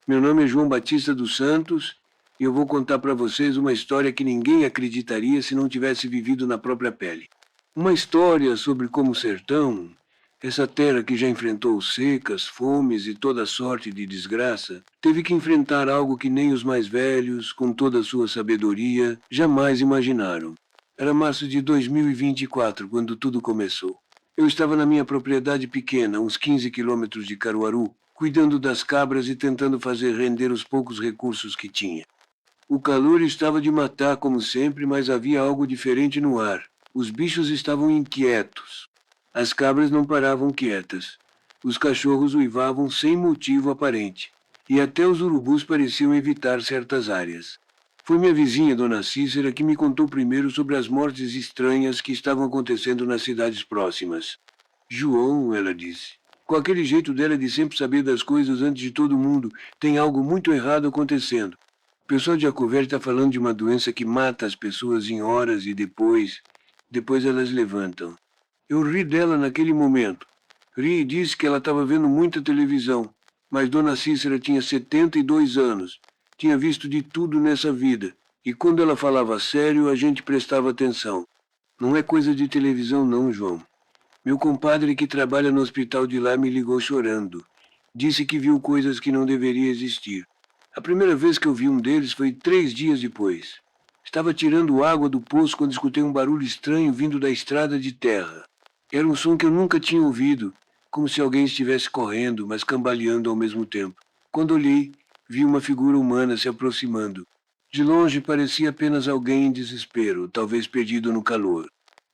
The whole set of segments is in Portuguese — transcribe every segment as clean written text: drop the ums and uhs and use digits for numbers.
Meu nome é João Batista dos Santos e eu vou contar para vocês uma história que ninguém acreditaria se não tivesse vivido na própria pele. Uma história sobre como o sertão, essa terra que já enfrentou secas, fomes e toda sorte de desgraça, teve que enfrentar algo que nem os mais velhos, com toda a sua sabedoria, jamais imaginaram. Era março de 2024, quando tudo começou. Eu estava na minha propriedade pequena, uns 15 quilômetros de Caruaru, cuidando das cabras e tentando fazer render os poucos recursos que tinha. O calor estava de matar, como sempre, mas havia algo diferente no ar. Os bichos estavam inquietos. As cabras não paravam quietas. Os cachorros uivavam sem motivo aparente. E até os urubus pareciam evitar certas áreas. Foi minha vizinha, Dona Cícera, que me contou primeiro sobre as mortes estranhas que estavam acontecendo nas cidades próximas. João, ela disse, com aquele jeito dela de sempre saber das coisas antes de todo mundo, tem algo muito errado acontecendo. O pessoal de Acoverde está falando de uma doença que mata as pessoas em horas e depois elas levantam. Eu ri dela naquele momento. Ri e disse que ela estava vendo muita televisão, mas Dona Cícera tinha 72 anos. Tinha visto de tudo nessa vida, e quando ela falava sério, a gente prestava atenção. Não é coisa de televisão não, João. Meu compadre que trabalha no hospital de lá me ligou chorando. Disse que viu coisas que não deveriam existir. A primeira vez que eu vi um deles foi 3 dias depois. Estava tirando água do poço quando escutei um barulho estranho vindo da estrada de terra. Era um som que eu nunca tinha ouvido, como se alguém estivesse correndo, mas cambaleando ao mesmo tempo. Quando olhei, vi uma figura humana se aproximando. De longe parecia apenas alguém em desespero, talvez perdido no calor.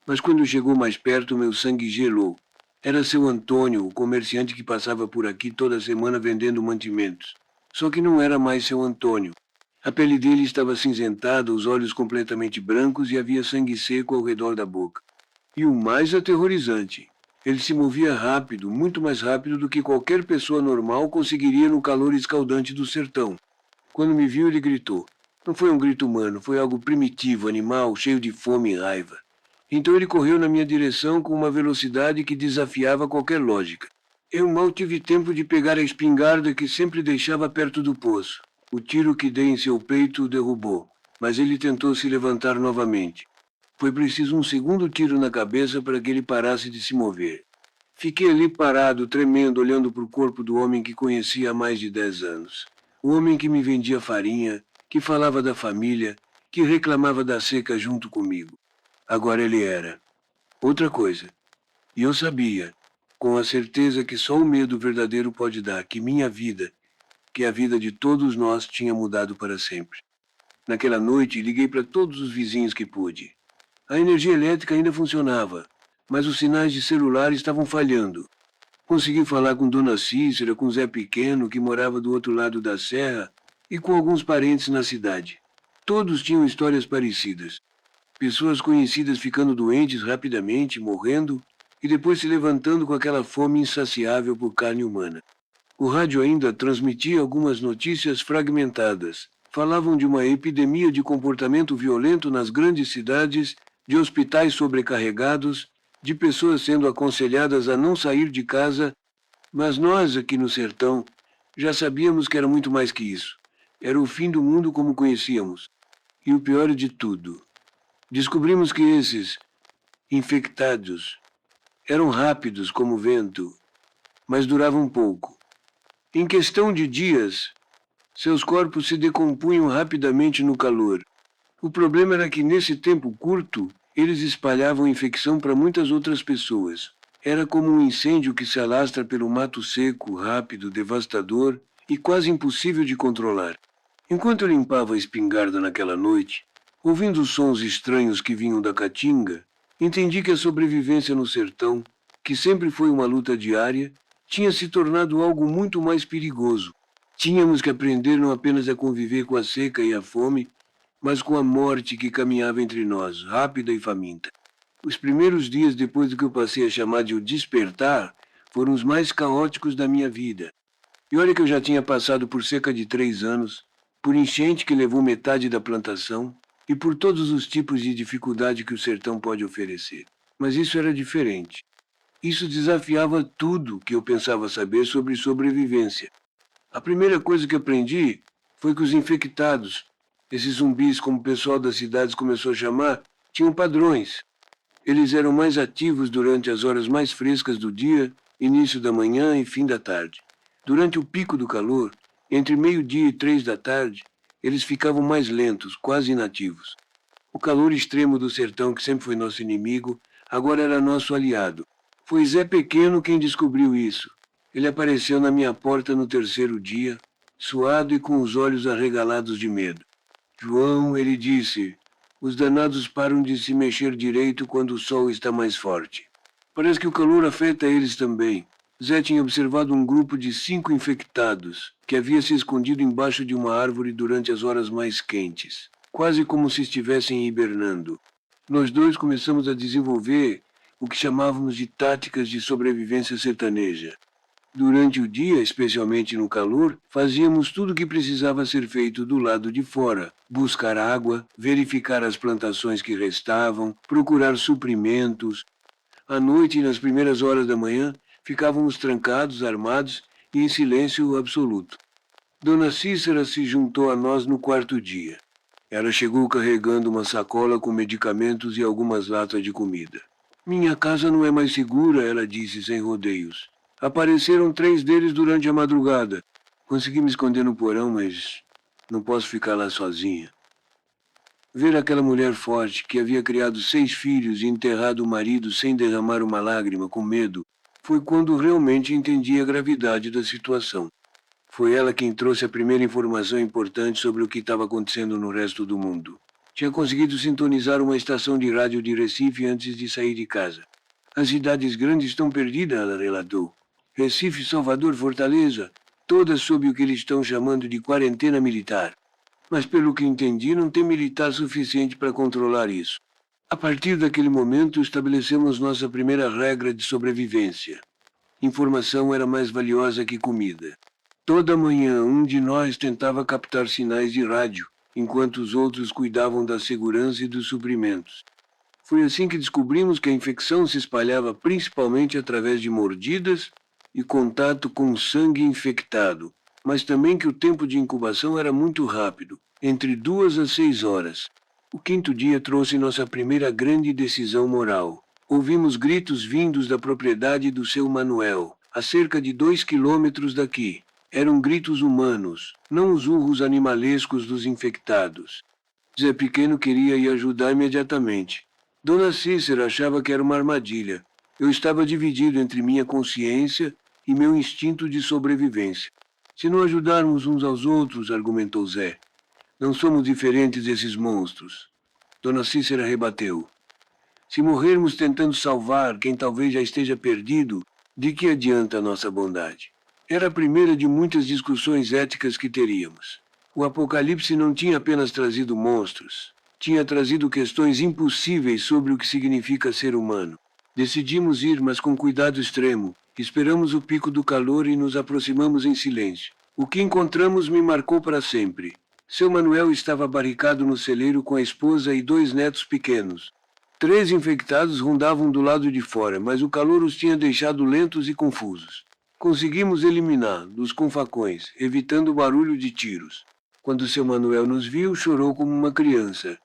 Mas quando chegou mais perto, meu sangue gelou. Era seu Antônio, o comerciante que passava por aqui toda semana vendendo mantimentos. Só que não era mais seu Antônio. A pele dele estava acinzentada, os olhos completamente brancos e havia sangue seco ao redor da boca. E o mais aterrorizante, ele se movia rápido, muito mais rápido do que qualquer pessoa normal conseguiria no calor escaldante do sertão. Quando me viu, ele gritou. Não foi um grito humano, foi algo primitivo, animal, cheio de fome e raiva. Então ele correu na minha direção com uma velocidade que desafiava qualquer lógica. Eu mal tive tempo de pegar a espingarda que sempre deixava perto do poço. O tiro que dei em seu peito o derrubou, mas ele tentou se levantar novamente. Foi preciso um segundo tiro na cabeça para que ele parasse de se mover. Fiquei ali parado, tremendo, olhando para o corpo do homem que conhecia há mais de 10 anos. O homem que me vendia farinha, que falava da família, que reclamava da seca junto comigo. Agora ele era outra coisa. E eu sabia, com a certeza que só o medo verdadeiro pode dar, que minha vida, que a vida de todos nós tinha mudado para sempre. Naquela noite, liguei para todos os vizinhos que pude. A energia elétrica ainda funcionava, mas os sinais de celular estavam falhando. Consegui falar com Dona Cícera, com Zé Pequeno, que morava do outro lado da serra, e com alguns parentes na cidade. Todos tinham histórias parecidas. Pessoas conhecidas ficando doentes rapidamente, morrendo, e depois se levantando com aquela fome insaciável por carne humana. O rádio ainda transmitia algumas notícias fragmentadas. Falavam de uma epidemia de comportamento violento nas grandes cidades, de hospitais sobrecarregados, de pessoas sendo aconselhadas a não sair de casa, mas nós aqui no sertão já sabíamos que era muito mais que isso. Era o fim do mundo como conhecíamos. E o pior de tudo, descobrimos que esses infectados eram rápidos como o vento, mas duravam pouco. Em questão de dias, seus corpos se decompunham rapidamente no calor. O problema era que nesse tempo curto, eles espalhavam a infecção para muitas outras pessoas. Era como um incêndio que se alastra pelo mato seco, rápido, devastador e quase impossível de controlar. Enquanto eu limpava a espingarda naquela noite, ouvindo os sons estranhos que vinham da caatinga, entendi que a sobrevivência no sertão, que sempre foi uma luta diária, tinha se tornado algo muito mais perigoso. Tínhamos que aprender não apenas a conviver com a seca e a fome, mas com a morte que caminhava entre nós, rápida e faminta. Os primeiros dias depois do que eu passei a chamar de o despertar foram os mais caóticos da minha vida. E olha que eu já tinha passado por cerca de 3 anos, por enchente que levou metade da plantação e por todos os tipos de dificuldade que o sertão pode oferecer. Mas isso era diferente. Isso desafiava tudo que eu pensava saber sobre sobrevivência. A primeira coisa que aprendi foi que os infectados, esses zumbis, como o pessoal das cidades começou a chamar, tinham padrões. Eles eram mais ativos durante as horas mais frescas do dia, início da manhã e fim da tarde. Durante o pico do calor, entre meio-dia e 3 da tarde, eles ficavam mais lentos, quase inativos. O calor extremo do sertão, que sempre foi nosso inimigo, agora era nosso aliado. Foi Zé Pequeno quem descobriu isso. Ele apareceu na minha porta no terceiro dia, suado e com os olhos arregalados de medo. João, ele disse, os danados param de se mexer direito quando o sol está mais forte. Parece que o calor afeta eles também. Zé tinha observado um grupo de 5 infectados, que havia se escondido embaixo de uma árvore durante as horas mais quentes, quase como se estivessem hibernando. Nós dois começamos a desenvolver o que chamávamos de táticas de sobrevivência sertaneja. Durante o dia, especialmente no calor, fazíamos tudo o que precisava ser feito do lado de fora: buscar água, verificar as plantações que restavam, procurar suprimentos. À noite e nas primeiras horas da manhã, ficávamos trancados, armados e em silêncio absoluto. Dona Cícera se juntou a nós no quarto dia. Ela chegou carregando uma sacola com medicamentos e algumas latas de comida. Minha casa não é mais segura, ela disse sem rodeios. Apareceram 3 deles durante a madrugada. Consegui me esconder no porão, mas não posso ficar lá sozinha. Ver aquela mulher forte que havia criado 6 filhos e enterrado o marido sem derramar uma lágrima, com medo, foi quando realmente entendi a gravidade da situação. Foi ela quem trouxe a primeira informação importante sobre o que estava acontecendo no resto do mundo. Tinha conseguido sintonizar uma estação de rádio de Recife antes de sair de casa. As cidades grandes estão perdidas, ela relatou. Recife, Salvador, Fortaleza, todas sob o que eles estão chamando de quarentena militar. Mas pelo que entendi, não tem militar suficiente para controlar isso. A partir daquele momento, estabelecemos nossa primeira regra de sobrevivência. Informação era mais valiosa que comida. Toda manhã, um de nós tentava captar sinais de rádio, enquanto os outros cuidavam da segurança e dos suprimentos. Foi assim que descobrimos que a infecção se espalhava principalmente através de mordidas e contato com sangue infectado, mas também que o tempo de incubação era muito rápido, entre 2 a 6 horas. O quinto dia trouxe nossa primeira grande decisão moral. Ouvimos gritos vindos da propriedade do seu Manuel, a cerca de 2 quilômetros daqui. Eram gritos humanos, não os urros animalescos dos infectados. Zé Pequeno queria ir ajudar imediatamente. Dona Cícera achava que era uma armadilha. Eu estava dividido entre minha consciência e meu instinto de sobrevivência. Se não ajudarmos uns aos outros, argumentou Zé, não somos diferentes desses monstros. Dona Cícera rebateu. Se morrermos tentando salvar quem talvez já esteja perdido, de que adianta a nossa bondade? Era a primeira de muitas discussões éticas que teríamos. O apocalipse não tinha apenas trazido monstros, tinha trazido questões impossíveis sobre o que significa ser humano. Decidimos ir, mas com cuidado extremo. Esperamos o pico do calor e nos aproximamos em silêncio. O que encontramos me marcou para sempre. Seu Manuel estava barricado no celeiro com a esposa e 2 netos pequenos. 3 infectados rondavam do lado de fora, mas o calor os tinha deixado lentos e confusos. Conseguimos eliminá-los com facões, evitando o barulho de tiros. Quando seu Manuel nos viu, chorou como uma criança.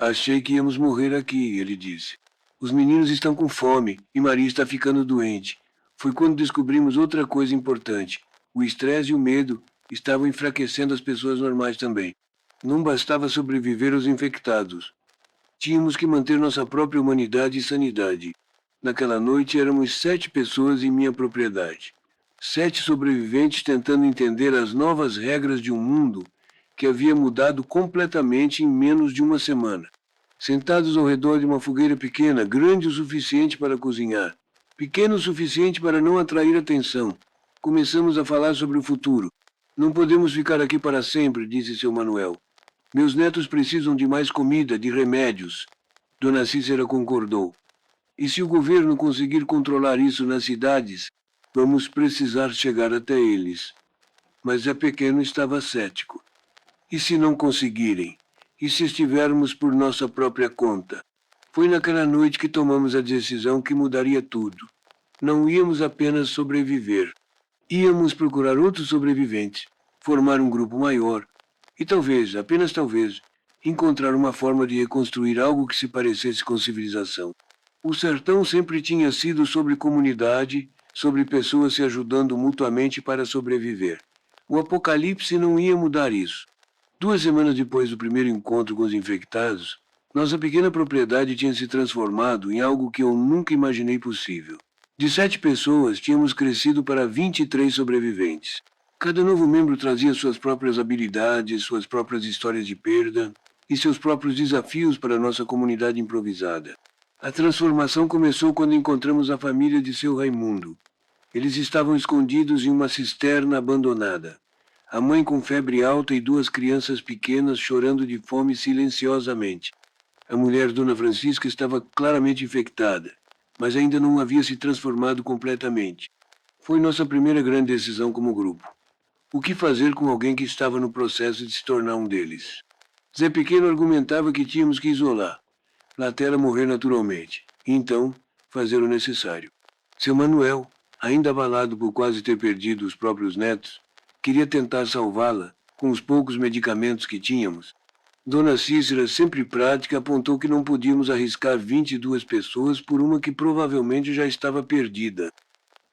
Achei que íamos morrer aqui, ele disse. Os meninos estão com fome e Maria está ficando doente. Foi quando descobrimos outra coisa importante. O estresse e o medo estavam enfraquecendo as pessoas normais também. Não bastava sobreviver aos infectados. Tínhamos que manter nossa própria humanidade e sanidade. Naquela noite éramos 7 pessoas em minha propriedade. 7 sobreviventes tentando entender as novas regras de um mundo que havia mudado completamente em menos de uma semana. Sentados ao redor de uma fogueira pequena, grande o suficiente para cozinhar, pequeno o suficiente para não atrair atenção, começamos a falar sobre o futuro. Não podemos ficar aqui para sempre, disse seu Manuel. Meus netos precisam de mais comida, de remédios. Dona Cícera concordou. E se o governo conseguir controlar isso nas cidades, vamos precisar chegar até eles. Mas Zé Pequeno estava cético. E se não conseguirem? E se estivermos por nossa própria conta? Foi naquela noite que tomamos a decisão que mudaria tudo. Não íamos apenas sobreviver, Íamos procurar outros sobreviventes, formar um grupo maior e talvez, apenas talvez, encontrar uma forma de reconstruir algo que se parecesse com civilização. O sertão sempre tinha sido sobre comunidade, sobre pessoas se ajudando mutuamente para sobreviver. O apocalipse não ia mudar isso. 2 semanas depois do primeiro encontro com os infectados, nossa pequena propriedade tinha se transformado em algo que eu nunca imaginei possível. De 7 pessoas, tínhamos crescido para 23 sobreviventes. Cada novo membro trazia suas próprias habilidades, suas próprias histórias de perda e seus próprios desafios para a nossa comunidade improvisada. A transformação começou quando encontramos a família de seu Raimundo. Eles estavam escondidos em uma cisterna abandonada. A mãe com febre alta e 2 crianças pequenas chorando de fome silenciosamente. A mulher Dona Francisca estava claramente infectada, mas ainda não havia se transformado completamente. Foi nossa primeira grande decisão como grupo. O que fazer com alguém que estava no processo de se tornar um deles? Zé Pequeno argumentava que tínhamos que isolar, até ela morrer naturalmente, e então fazer o necessário. Seu Manuel, ainda abalado por quase ter perdido os próprios netos, queria tentar salvá-la com os poucos medicamentos que tínhamos. Dona Cícera, sempre prática, apontou que não podíamos arriscar 22 pessoas por uma que provavelmente já estava perdida.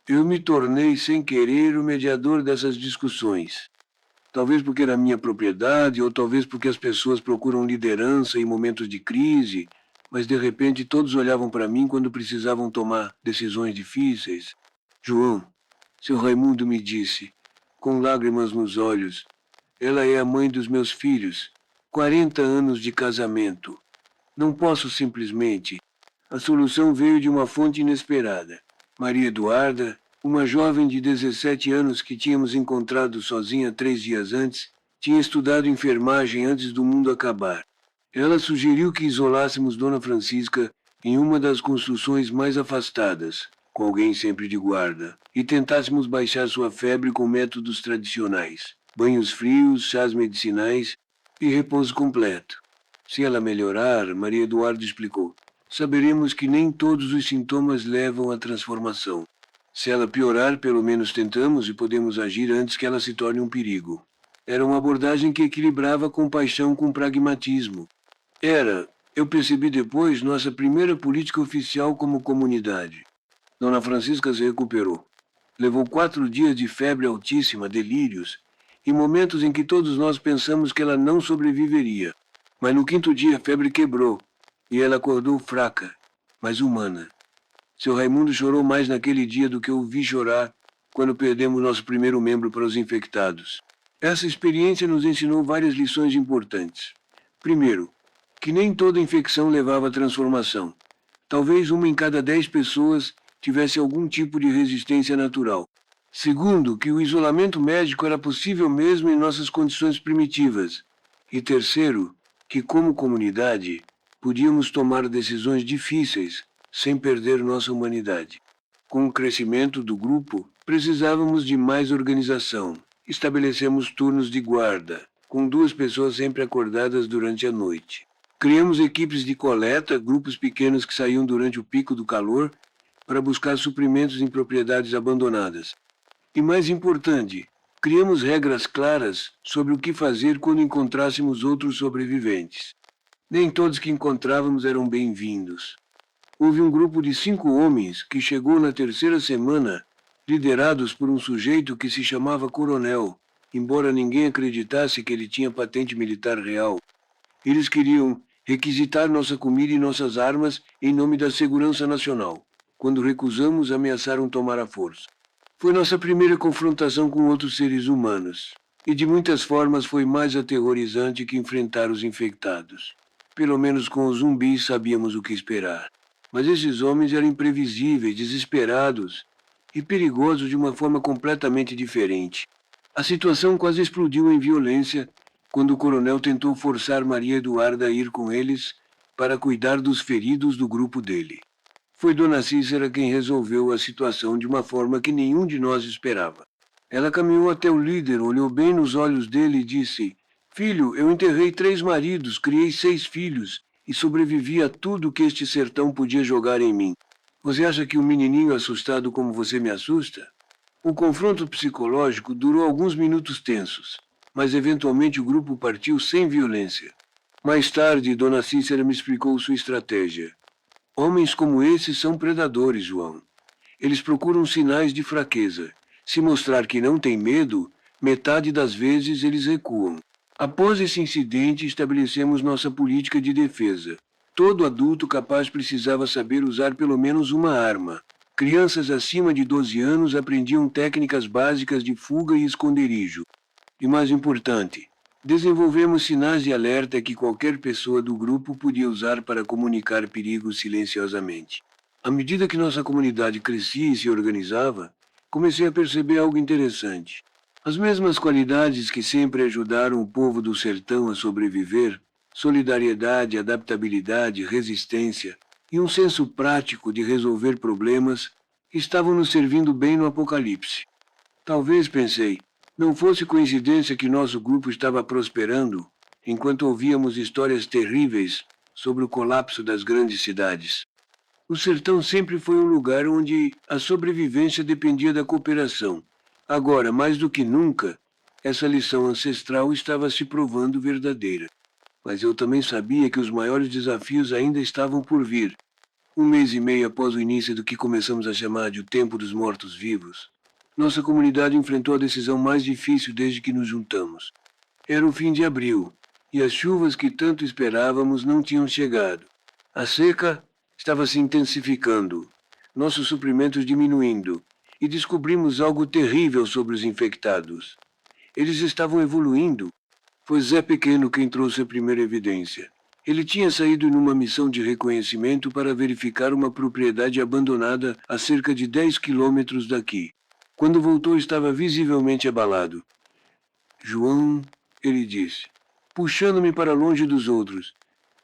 Eu me tornei, sem querer, o mediador dessas discussões. Talvez porque era minha propriedade, ou talvez porque as pessoas procuram liderança em momentos de crise, mas de repente todos olhavam para mim quando precisavam tomar decisões difíceis. João, seu Raimundo me disse, com lágrimas nos olhos, ela é a mãe dos meus filhos, 40 anos de casamento. Não posso simplesmente. A solução veio de uma fonte inesperada. Maria Eduarda, uma jovem de 17 anos que tínhamos encontrado sozinha 3 dias antes, tinha estudado enfermagem antes do mundo acabar. Ela sugeriu que isolássemos Dona Francisca em uma das construções mais afastadas, com alguém sempre de guarda, e tentássemos baixar sua febre com métodos tradicionais, banhos frios, chás medicinais e repouso completo. Se ela melhorar, Maria Eduarda explicou, saberemos que nem todos os sintomas levam à transformação. Se ela piorar, pelo menos tentamos e podemos agir antes que ela se torne um perigo. Era uma abordagem que equilibrava compaixão com pragmatismo. Era, eu percebi depois, nossa primeira política oficial como comunidade. Dona Francisca se recuperou. Levou 4 dias de febre altíssima, delírios, e momentos em que todos nós pensamos que ela não sobreviveria. Mas no 5º dia a febre quebrou, e ela acordou fraca, mas humana. Seu Raimundo chorou mais naquele dia do que eu vi chorar quando perdemos nosso primeiro membro para os infectados. Essa experiência nos ensinou várias lições importantes. Primeiro, que nem toda infecção levava à transformação. Talvez uma em cada 10 pessoas tivesse algum tipo de resistência natural. Segundo, que o isolamento médico era possível mesmo em nossas condições primitivas. E terceiro, que como comunidade, podíamos tomar decisões difíceis sem perder nossa humanidade. Com o crescimento do grupo, precisávamos de mais organização. Estabelecemos turnos de guarda, com 2 pessoas sempre acordadas durante a noite. Criamos equipes de coleta, grupos pequenos que saíam durante o pico do calor para buscar suprimentos em propriedades abandonadas. E mais importante, criamos regras claras sobre o que fazer quando encontrássemos outros sobreviventes. Nem todos que encontrávamos eram bem-vindos. Houve um grupo de 5 homens que chegou na 3ª semana, liderados por um sujeito que se chamava Coronel, embora ninguém acreditasse que ele tinha patente militar real. Eles queriam requisitar nossa comida e nossas armas em nome da segurança nacional. Quando recusamos, ameaçaram tomar a força. Foi nossa primeira confrontação com outros seres humanos, e de muitas formas foi mais aterrorizante que enfrentar os infectados. Pelo menos com os zumbis sabíamos o que esperar. Mas esses homens eram imprevisíveis, desesperados e perigosos de uma forma completamente diferente. A situação quase explodiu em violência quando o coronel tentou forçar Maria Eduarda a ir com eles para cuidar dos feridos do grupo dele. Foi Dona Cícera quem resolveu a situação de uma forma que nenhum de nós esperava. Ela caminhou até o líder, olhou bem nos olhos dele e disse: Filho, eu enterrei 3 maridos, criei 6 filhos e sobrevivi a tudo que este sertão podia jogar em mim. Você acha que um menininho assustado como você me assusta? O confronto psicológico durou alguns minutos tensos, mas eventualmente o grupo partiu sem violência. Mais tarde, Dona Cícera me explicou sua estratégia. Homens como esses são predadores, João. Eles procuram sinais de fraqueza. Se mostrar que não tem medo, metade das vezes eles recuam. Após esse incidente, estabelecemos nossa política de defesa. Todo adulto capaz precisava saber usar pelo menos uma arma. Crianças acima de 12 anos aprendiam técnicas básicas de fuga e esconderijo. E mais importante, desenvolvemos sinais de alerta que qualquer pessoa do grupo podia usar para comunicar perigos silenciosamente. À medida que nossa comunidade crescia e se organizava, comecei a perceber algo interessante. As mesmas qualidades que sempre ajudaram o povo do sertão a sobreviver, solidariedade, adaptabilidade, resistência e um senso prático de resolver problemas, estavam nos servindo bem no apocalipse. Talvez, pensei, não fosse coincidência que nosso grupo estava prosperando enquanto ouvíamos histórias terríveis sobre o colapso das grandes cidades. O sertão sempre foi um lugar onde a sobrevivência dependia da cooperação. Agora, mais do que nunca, essa lição ancestral estava se provando verdadeira. Mas eu também sabia que os maiores desafios ainda estavam por vir. Um mês e meio após o início do que começamos a chamar de o Tempo dos Mortos-Vivos, nossa comunidade enfrentou a decisão mais difícil desde que nos juntamos. Era o fim de abril, e as chuvas que tanto esperávamos não tinham chegado. A seca estava se intensificando, nossos suprimentos diminuindo, e descobrimos algo terrível sobre os infectados. Eles estavam evoluindo. Foi Zé Pequeno quem trouxe a primeira evidência. Ele tinha saído numa missão de reconhecimento para verificar uma propriedade abandonada a cerca de 10 quilômetros daqui. Quando voltou, estava visivelmente abalado. João, ele disse, puxando-me para longe dos outros.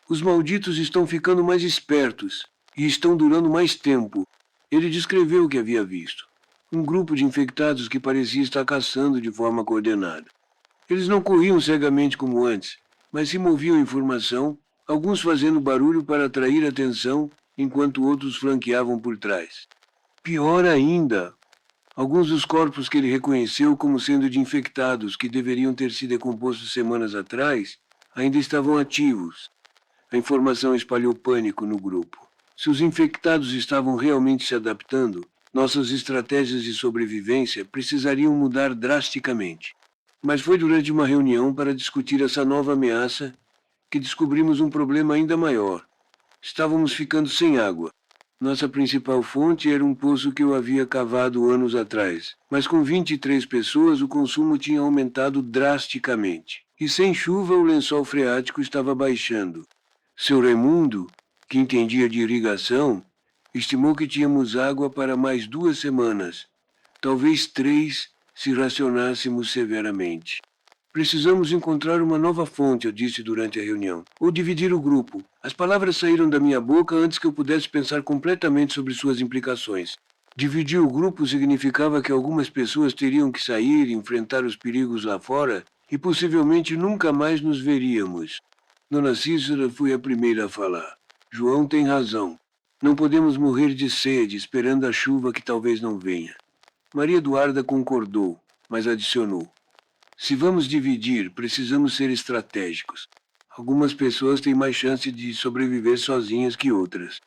Os malditos estão ficando mais espertos e estão durando mais tempo. Ele descreveu o que havia visto. Um grupo de infectados que parecia estar caçando de forma coordenada. Eles não corriam cegamente como antes, mas se moviam em formação, alguns fazendo barulho para atrair atenção, enquanto outros flanqueavam por trás. Pior ainda, alguns dos corpos que ele reconheceu como sendo de infectados que deveriam ter se decomposto semanas atrás, ainda estavam ativos. A informação espalhou pânico no grupo. Se os infectados estavam realmente se adaptando, nossas estratégias de sobrevivência precisariam mudar drasticamente. Mas foi durante uma reunião para discutir essa nova ameaça que descobrimos um problema ainda maior. Estávamos ficando sem água. Nossa principal fonte era um poço que eu havia cavado anos atrás, mas com 23 pessoas o consumo tinha aumentado drasticamente. E sem chuva o lençol freático estava baixando. Seu Raimundo, que entendia de irrigação, estimou que tínhamos água para mais 2 semanas, talvez 3 se racionássemos severamente. Precisamos encontrar uma nova fonte, eu disse durante a reunião, ou dividir o grupo. As palavras saíram da minha boca antes que eu pudesse pensar completamente sobre suas implicações. Dividir o grupo significava que algumas pessoas teriam que sair e enfrentar os perigos lá fora e possivelmente nunca mais nos veríamos. Dona Cícera foi a primeira a falar. João tem razão. Não podemos morrer de sede esperando a chuva que talvez não venha. Maria Eduarda concordou, mas adicionou. Se vamos dividir, precisamos ser estratégicos. Algumas pessoas têm mais chance de sobreviver sozinhas que outras.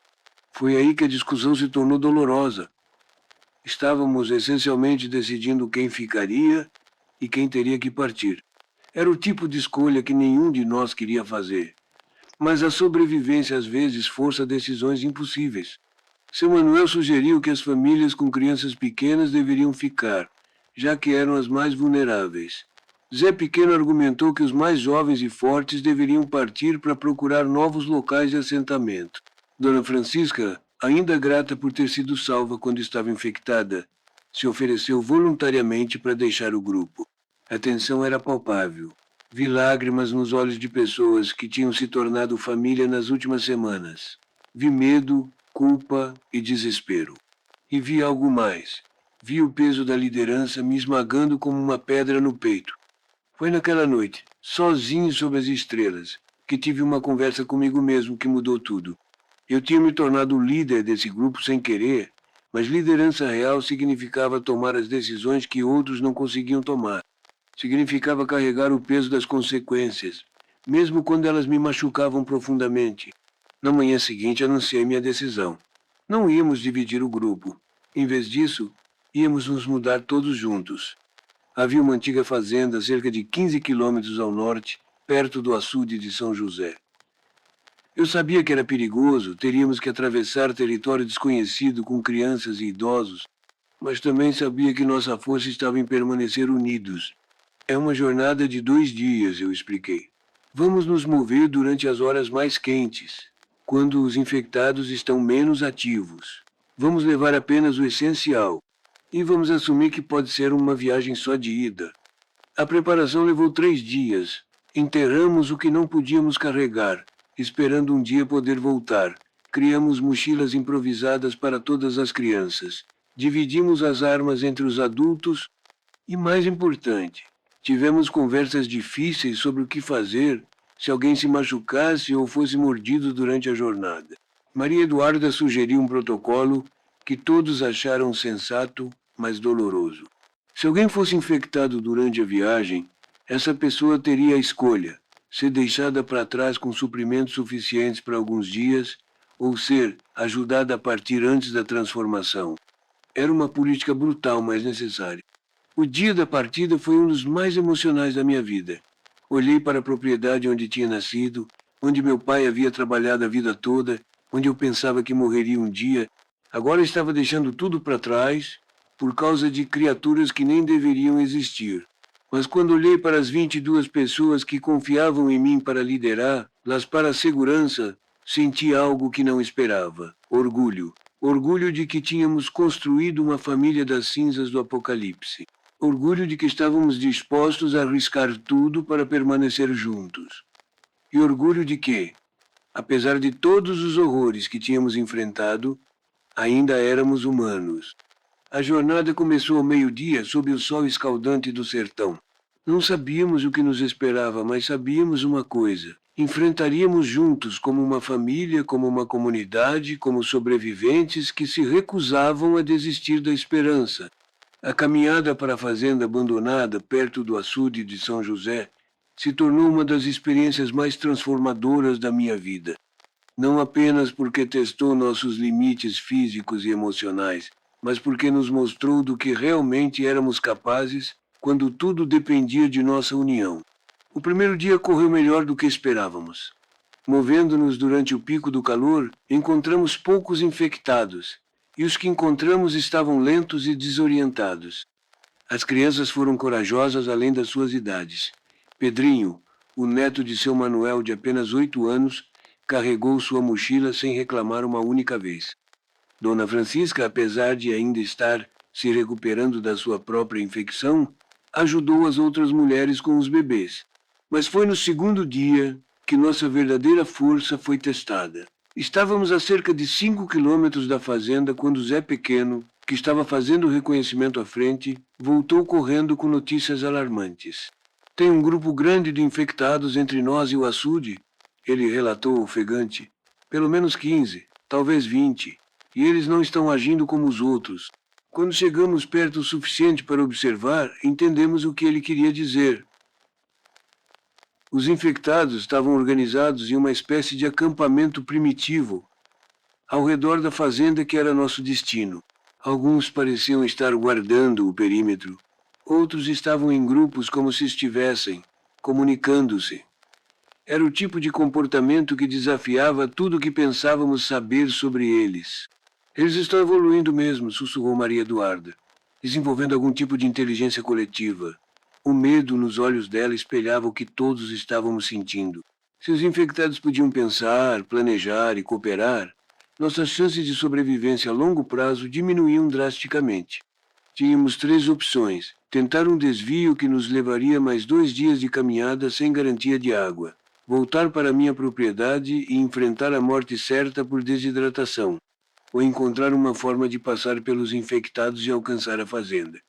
Foi aí que a discussão se tornou dolorosa. Estávamos essencialmente decidindo quem ficaria e quem teria que partir. Era o tipo de escolha que nenhum de nós queria fazer. Mas a sobrevivência às vezes força decisões impossíveis. Seu Manuel sugeriu que as famílias com crianças pequenas deveriam ficar, já que eram as mais vulneráveis. Zé Pequeno argumentou que os mais jovens e fortes deveriam partir para procurar novos locais de assentamento. Dona Francisca, ainda grata por ter sido salva quando estava infectada, se ofereceu voluntariamente para deixar o grupo. A tensão era palpável. Vi lágrimas nos olhos de pessoas que tinham se tornado família nas últimas semanas. Vi medo, culpa e desespero. E vi algo mais. Vi o peso da liderança me esmagando como uma pedra no peito. Foi naquela noite, sozinho sob as estrelas, que tive uma conversa comigo mesmo que mudou tudo. Eu tinha me tornado o líder desse grupo sem querer, Mas liderança real significava tomar as decisões que outros não conseguiam tomar. Significava carregar o peso das consequências, mesmo quando elas me machucavam profundamente. Na manhã seguinte, anunciei minha decisão. Não íamos dividir o grupo. Em vez disso, íamos nos mudar todos juntos. Havia uma antiga fazenda a cerca de 15 quilômetros ao norte, perto do açude de São José. Eu sabia que era perigoso, teríamos que atravessar território desconhecido com crianças e idosos, mas também sabia que nossa força estava em permanecer unidos. É uma jornada de 2 dias, eu expliquei. Vamos nos mover durante as horas mais quentes, quando os infectados estão menos ativos. Vamos levar apenas o essencial e vamos assumir que pode ser uma viagem só de ida. A preparação levou 3 dias. Enterramos o que não podíamos carregar, esperando um dia poder voltar. Criamos mochilas improvisadas para todas as crianças. Dividimos as armas entre os adultos e, mais importante, tivemos conversas difíceis sobre o que fazer se alguém se machucasse ou fosse mordido durante a jornada. Maria Eduarda sugeriu um protocolo que todos acharam sensato, mas doloroso. Se alguém fosse infectado durante a viagem, essa pessoa teria a escolha: ser deixada para trás com suprimentos suficientes para alguns dias ou ser ajudada a partir antes da transformação. Era uma política brutal, mas necessária. O dia da partida foi um dos mais emocionais da minha vida. Olhei para a propriedade onde tinha nascido, onde meu pai havia trabalhado a vida toda, onde eu pensava que morreria um dia. Agora estava deixando tudo para trás por causa de criaturas que nem deveriam existir. Mas quando olhei para as 22 pessoas que confiavam em mim para liderar, las para a segurança, senti algo que não esperava: orgulho. Orgulho de que tínhamos construído uma família das cinzas do apocalipse. Orgulho de que estávamos dispostos a arriscar tudo para permanecer juntos. E orgulho de que, apesar de todos os horrores que tínhamos enfrentado, ainda éramos humanos. A jornada começou ao meio-dia sob o sol escaldante do sertão. Não sabíamos o que nos esperava, mas sabíamos uma coisa: enfrentaríamos juntos como uma família, como uma comunidade, como sobreviventes que se recusavam a desistir da esperança. A caminhada para a fazenda abandonada perto do açude de São José se tornou uma das experiências mais transformadoras da minha vida. Não apenas porque testou nossos limites físicos e emocionais, mas porque nos mostrou do que realmente éramos capazes quando tudo dependia de nossa união. O primeiro dia correu melhor do que esperávamos. Movendo-nos durante o pico do calor, encontramos poucos infectados, e os que encontramos estavam lentos e desorientados. As crianças foram corajosas além das suas idades. Pedrinho, o neto de seu Manuel de apenas 8 anos, carregou sua mochila sem reclamar uma única vez. Dona Francisca, apesar de ainda estar se recuperando da sua própria infecção, ajudou as outras mulheres com os bebês. Mas foi no segundo dia que nossa verdadeira força foi testada. Estávamos a cerca de 5 quilômetros da fazenda quando Zé Pequeno, que estava fazendo o reconhecimento à frente, voltou correndo com notícias alarmantes. Tem um grupo grande de infectados entre nós e o açude, ele relatou ofegante. Pelo menos 15, talvez 20, e eles não estão agindo como os outros. Quando chegamos perto o suficiente para observar, entendemos o que ele queria dizer. Os infectados estavam organizados em uma espécie de acampamento primitivo, ao redor da fazenda que era nosso destino. Alguns pareciam estar guardando o perímetro, outros estavam em grupos como se estivessem, comunicando-se. Era o tipo de comportamento que desafiava tudo o que pensávamos saber sobre eles. Eles estão evoluindo mesmo, sussurrou Maria Eduarda, desenvolvendo algum tipo de inteligência coletiva. O medo nos olhos dela espelhava o que todos estávamos sentindo. Se os infectados podiam pensar, planejar e cooperar, nossas chances de sobrevivência a longo prazo diminuíam drasticamente. Tínhamos 3 opções: tentar um desvio que nos levaria mais 2 dias de caminhada sem garantia de água, voltar para minha propriedade e enfrentar a morte certa por desidratação, ou encontrar uma forma de passar pelos infectados e alcançar a fazenda.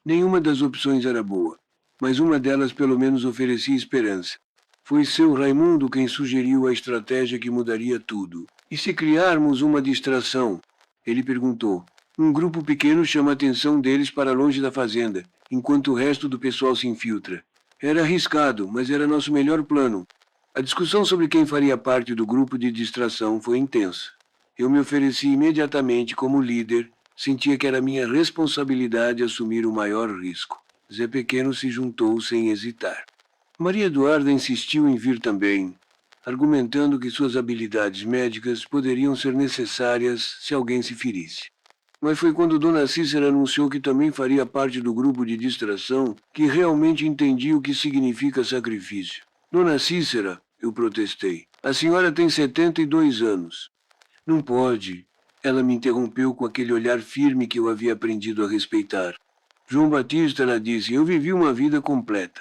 Nenhuma das opções era boa, mas uma delas pelo menos oferecia esperança. Foi seu Raimundo quem sugeriu a estratégia que mudaria tudo. E se criarmos uma distração? Ele perguntou. Um grupo pequeno chama a atenção deles para longe da fazenda, enquanto o resto do pessoal se infiltra. Era arriscado, mas era nosso melhor plano. A discussão sobre quem faria parte do grupo de distração foi intensa. Eu me ofereci imediatamente como líder, sentia que era minha responsabilidade assumir o maior risco. Zé Pequeno se juntou sem hesitar. Maria Eduarda insistiu em vir também, argumentando que suas habilidades médicas poderiam ser necessárias se alguém se ferisse. Mas foi quando Dona Cícera anunciou que também faria parte do grupo de distração que realmente entendi o que significa sacrifício. Dona Cícera, eu protestei, a senhora tem 72 anos. Não pode. Ela me interrompeu com aquele olhar firme que eu havia aprendido a respeitar. João Batista, ela disse, eu vivi uma vida completa.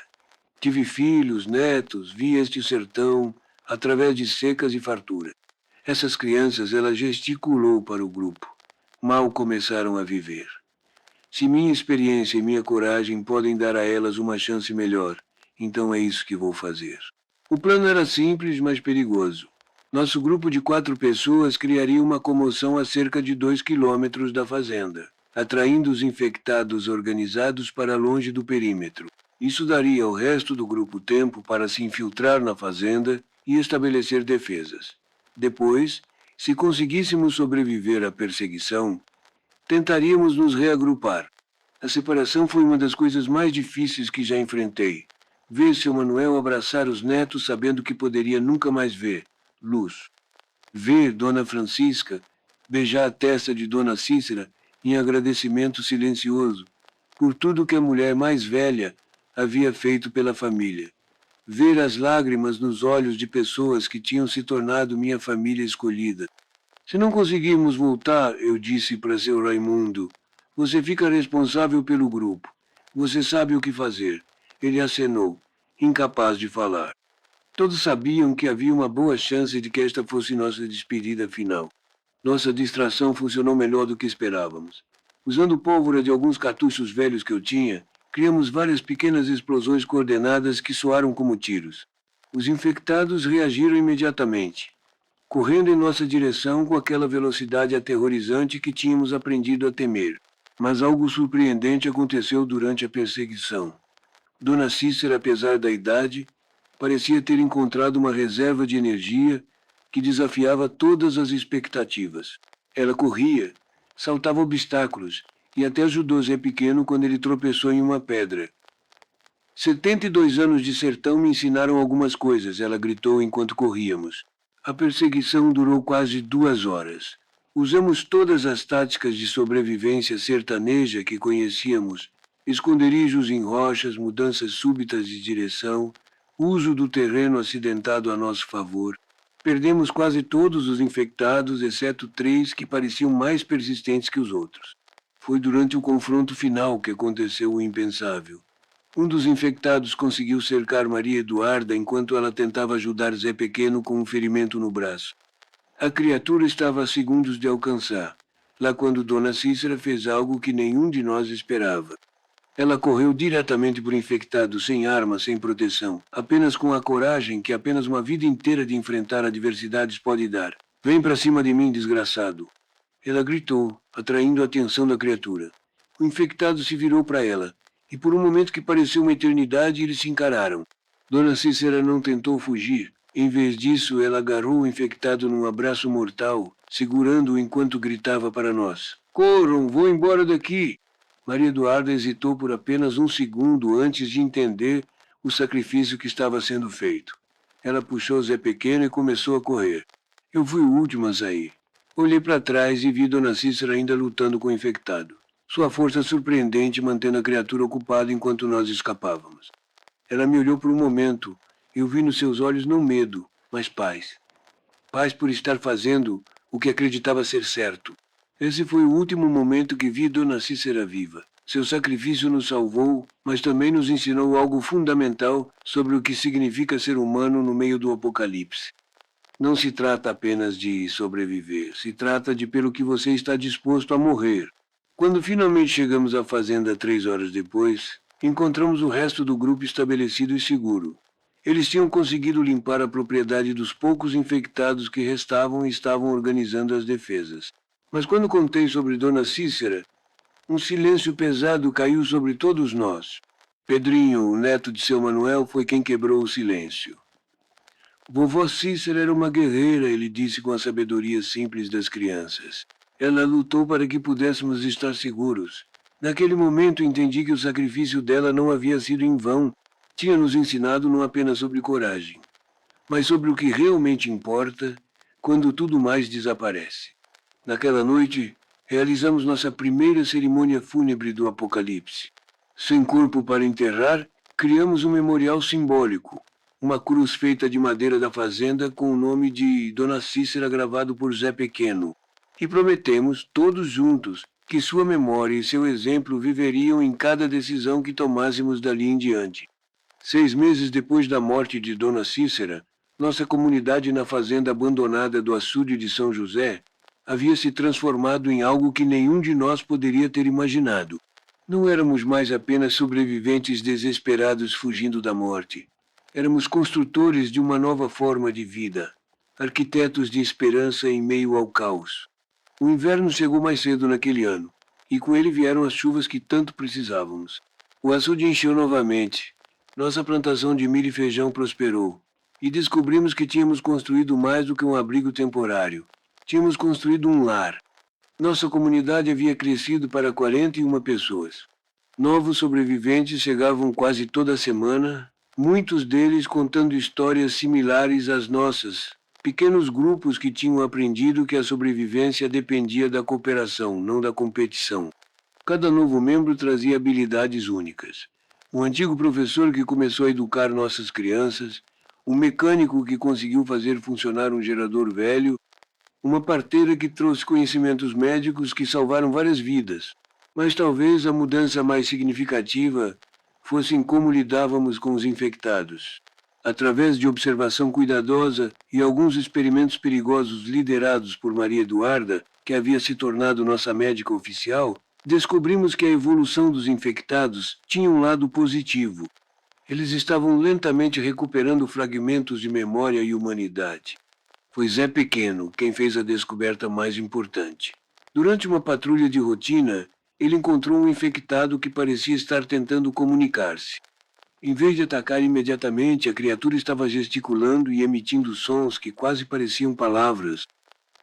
Tive filhos, netos, vi este sertão, através de secas e fartura. Essas crianças, ela gesticulou para o grupo. Mal começaram a viver. Se minha experiência e minha coragem podem dar a elas uma chance melhor, então é isso que vou fazer. O plano era simples, mas perigoso. Nosso grupo de 4 pessoas criaria uma comoção a cerca de 2 quilômetros da fazenda, atraindo os infectados organizados para longe do perímetro. Isso daria ao resto do grupo tempo para se infiltrar na fazenda e estabelecer defesas. Depois, se conseguíssemos sobreviver à perseguição, tentaríamos nos reagrupar. A separação foi uma das coisas mais difíceis que já enfrentei. Ver seu Manuel abraçar os netos sabendo que poderia nunca mais ver luz. Ver Dona Francisca beijar a testa de Dona Cícera em agradecimento silencioso por tudo que a mulher mais velha havia feito pela família. Ver as lágrimas nos olhos de pessoas que tinham se tornado minha família escolhida. Se não conseguirmos voltar, eu disse para seu Raimundo, você fica responsável pelo grupo. Você sabe o que fazer. Ele acenou, incapaz de falar. Todos sabiam que havia uma boa chance de que esta fosse nossa despedida final. Nossa distração funcionou melhor do que esperávamos. Usando pólvora de alguns cartuchos velhos que eu tinha, criamos várias pequenas explosões coordenadas que soaram como tiros. Os infectados reagiram imediatamente, correndo em nossa direção com aquela velocidade aterrorizante que tínhamos aprendido a temer. Mas algo surpreendente aconteceu durante a perseguição. Dona Cícera, apesar da idade, parecia ter encontrado uma reserva de energia que desafiava todas as expectativas. Ela corria, saltava obstáculos e até ajudou Zé Pequeno quando ele tropeçou em uma pedra. 72 anos de sertão me ensinaram algumas coisas, ela gritou enquanto corríamos. A perseguição durou quase 2 horas. Usamos todas as táticas de sobrevivência sertaneja que conhecíamos, esconderijos em rochas, mudanças súbitas de direção, uso do terreno acidentado a nosso favor. Perdemos quase todos os infectados, exceto 3 que pareciam mais persistentes que os outros. Foi durante o confronto final que aconteceu o impensável. Um dos infectados conseguiu cercar Maria Eduarda enquanto ela tentava ajudar Zé Pequeno com um ferimento no braço. A criatura estava a segundos de alcançar, lá quando Dona Cícera fez algo que nenhum de nós esperava. Ela correu diretamente para o infectado, sem arma, sem proteção, apenas com a coragem que apenas uma vida inteira de enfrentar adversidades pode dar. Vem para cima de mim, desgraçado. Ela gritou, atraindo a atenção da criatura. O infectado se virou para ela, e por um momento que pareceu uma eternidade, eles se encararam. Dona Cícera não tentou fugir. Em vez disso, ela agarrou o infectado num abraço mortal, segurando-o enquanto gritava para nós. Corram, vou embora daqui! Maria Eduarda hesitou por apenas um segundo antes de entender o sacrifício que estava sendo feito. Ela puxou Zé Pequeno e começou a correr. Eu fui o último a sair. Olhei para trás e vi Dona Cícera ainda lutando com o infectado. Sua força surpreendente mantendo a criatura ocupada enquanto nós escapávamos. Ela me olhou por um momento e eu vi nos seus olhos não medo, mas paz. Paz por estar fazendo o que acreditava ser certo. Esse foi o último momento que vi Dona Cícera viva. Seu sacrifício nos salvou, mas também nos ensinou algo fundamental sobre o que significa ser humano no meio do apocalipse. Não se trata apenas de sobreviver, se trata de pelo que você está disposto a morrer. Quando finalmente chegamos à fazenda 3 horas depois, encontramos o resto do grupo estabelecido e seguro. Eles tinham conseguido limpar a propriedade dos poucos infectados que restavam e estavam organizando as defesas. Mas quando contei sobre Dona Cícera, um silêncio pesado caiu sobre todos nós. Pedrinho, o neto de seu Manuel, foi quem quebrou o silêncio. Vovó Cícera era uma guerreira, ele disse com a sabedoria simples das crianças. Ela lutou para que pudéssemos estar seguros. Naquele momento entendi que o sacrifício dela não havia sido em vão. Tinha nos ensinado não apenas sobre coragem, mas sobre o que realmente importa quando tudo mais desaparece. Naquela noite, realizamos nossa primeira cerimônia fúnebre do Apocalipse. Sem corpo para enterrar, criamos um memorial simbólico, uma cruz feita de madeira da fazenda com o nome de Dona Cícera gravado por Zé Pequeno. E prometemos, todos juntos, que sua memória e seu exemplo viveriam em cada decisão que tomássemos dali em diante. 6 meses depois da morte de Dona Cícera, nossa comunidade na fazenda abandonada do açude de São José havia se transformado em algo que nenhum de nós poderia ter imaginado. Não éramos mais apenas sobreviventes desesperados fugindo da morte. Éramos construtores de uma nova forma de vida, arquitetos de esperança em meio ao caos. O inverno chegou mais cedo naquele ano, e com ele vieram as chuvas que tanto precisávamos. O açude encheu novamente. Nossa plantação de milho e feijão prosperou, e descobrimos que tínhamos construído mais do que um abrigo temporário. Tínhamos construído um lar. Nossa comunidade havia crescido para 41 pessoas. Novos sobreviventes chegavam quase toda semana, muitos deles contando histórias similares às nossas. Pequenos grupos que tinham aprendido que a sobrevivência dependia da cooperação, não da competição. Cada novo membro trazia habilidades únicas. O antigo professor que começou a educar nossas crianças, o mecânico que conseguiu fazer funcionar um gerador velho, uma parteira que trouxe conhecimentos médicos que salvaram várias vidas. Mas talvez a mudança mais significativa fosse em como lidávamos com os infectados. Através de observação cuidadosa e alguns experimentos perigosos liderados por Maria Eduarda, que havia se tornado nossa médica oficial, descobrimos que a evolução dos infectados tinha um lado positivo. Eles estavam lentamente recuperando fragmentos de memória e humanidade. Foi Zé Pequeno quem fez a descoberta mais importante. Durante uma patrulha de rotina, ele encontrou um infectado que parecia estar tentando comunicar-se. Em vez de atacar imediatamente, a criatura estava gesticulando e emitindo sons que quase pareciam palavras.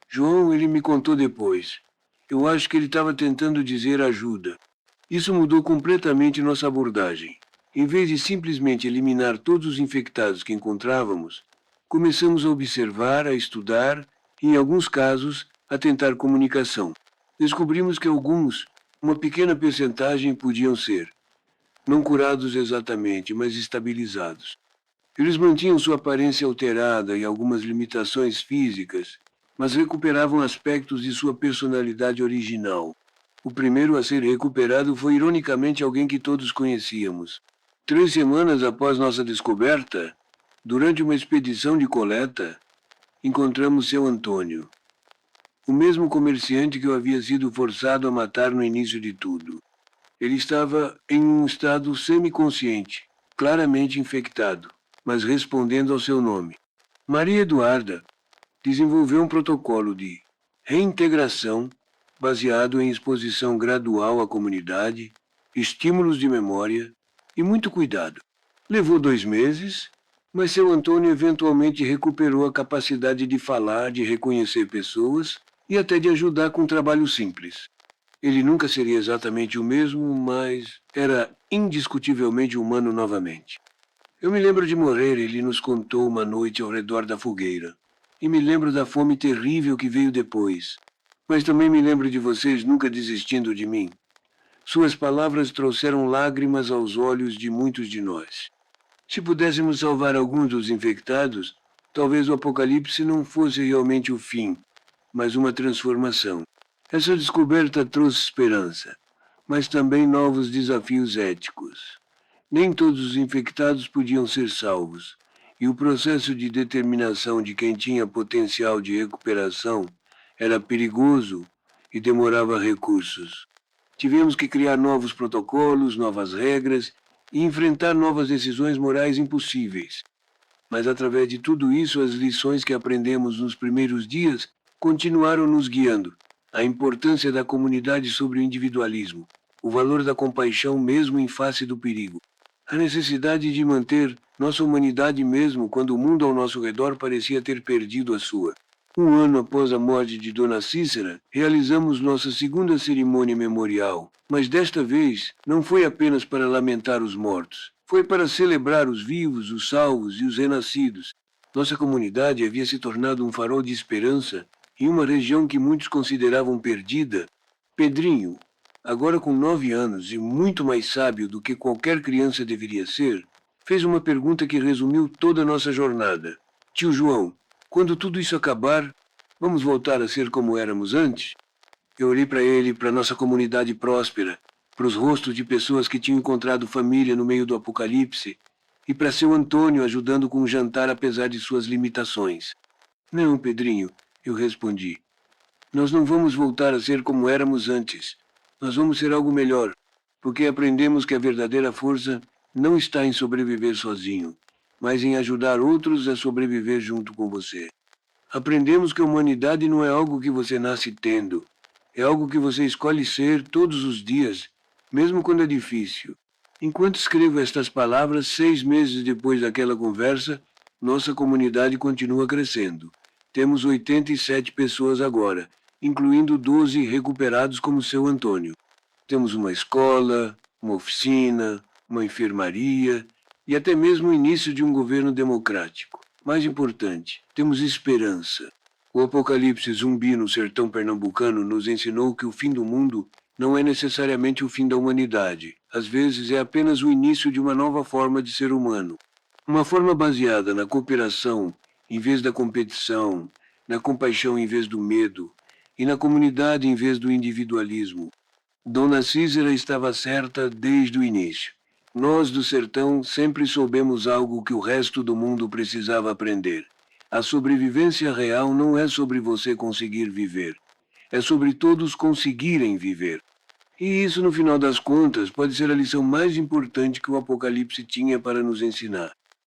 João, ele me contou depois. Eu acho que ele estava tentando dizer ajuda. Isso mudou completamente nossa abordagem. Em vez de simplesmente eliminar todos os infectados que encontrávamos, começamos a observar, a estudar e, em alguns casos, a tentar comunicação. Descobrimos que alguns, uma pequena percentagem, podiam ser não curados exatamente, mas estabilizados. Eles mantinham sua aparência alterada e algumas limitações físicas, mas recuperavam aspectos de sua personalidade original. O primeiro a ser recuperado foi ironicamente alguém que todos conhecíamos. 3 semanas após nossa descoberta, durante uma expedição de coleta, encontramos seu Antônio, o mesmo comerciante que eu havia sido forçado a matar no início de tudo. Ele estava em um estado semiconsciente, claramente infectado, mas respondendo ao seu nome. Maria Eduarda desenvolveu um protocolo de reintegração baseado em exposição gradual à comunidade, estímulos de memória e muito cuidado. Levou 2 meses, mas seu Antônio eventualmente recuperou a capacidade de falar, de reconhecer pessoas e até de ajudar com um trabalho simples. Ele nunca seria exatamente o mesmo, mas era indiscutivelmente humano novamente. Eu me lembro de Moreira, ele nos contou uma noite ao redor da fogueira. E me lembro da fome terrível que veio depois. Mas também me lembro de vocês nunca desistindo de mim. Suas palavras trouxeram lágrimas aos olhos de muitos de nós. Se pudéssemos salvar alguns dos infectados, talvez o apocalipse não fosse realmente o fim, mas uma transformação. Essa descoberta trouxe esperança, mas também novos desafios éticos. Nem todos os infectados podiam ser salvos, e o processo de determinação de quem tinha potencial de recuperação era perigoso e demorava recursos. Tivemos que criar novos protocolos, novas regras e enfrentar novas decisões morais impossíveis. Mas através de tudo isso, as lições que aprendemos nos primeiros dias continuaram nos guiando, a importância da comunidade sobre o individualismo, o valor da compaixão mesmo em face do perigo, a necessidade de manter nossa humanidade mesmo quando o mundo ao nosso redor parecia ter perdido a sua. Um ano após a morte de Dona Cícera, realizamos nossa segunda cerimônia memorial, mas desta vez não foi apenas para lamentar os mortos, foi para celebrar os vivos, os salvos e os renascidos. Nossa comunidade havia se tornado um farol de esperança em uma região que muitos consideravam perdida. Pedrinho, agora com 9 anos e muito mais sábio do que qualquer criança deveria ser, fez uma pergunta que resumiu toda a nossa jornada. Tio João, quando tudo isso acabar, vamos voltar a ser como éramos antes? Eu olhei para ele, para nossa comunidade próspera, para os rostos de pessoas que tinham encontrado família no meio do apocalipse, e para seu Antônio ajudando com o jantar apesar de suas limitações. Não, Pedrinho, eu respondi. Nós não vamos voltar a ser como éramos antes. Nós vamos ser algo melhor, porque aprendemos que a verdadeira força não está em sobreviver sozinho, mas em ajudar outros a sobreviver junto com você. Aprendemos que a humanidade não é algo que você nasce tendo, é algo que você escolhe ser todos os dias, mesmo quando é difícil. Enquanto escrevo estas palavras, 6 meses depois daquela conversa, nossa comunidade continua crescendo. Temos 87 pessoas agora, incluindo 12 recuperados como seu Antônio. Temos uma escola, uma oficina, uma enfermaria e até mesmo o início de um governo democrático. Mais importante, temos esperança. O apocalipse zumbi no sertão pernambucano nos ensinou que o fim do mundo não é necessariamente o fim da humanidade. Às vezes é apenas o início de uma nova forma de ser humano. Uma forma baseada na cooperação em vez da competição, na compaixão em vez do medo e na comunidade em vez do individualismo. Dona Cícera estava certa desde o início. Nós do sertão sempre soubemos algo que o resto do mundo precisava aprender. A sobrevivência real não é sobre você conseguir viver. É sobre todos conseguirem viver. E isso, no final das contas, pode ser a lição mais importante que o Apocalipse tinha para nos ensinar.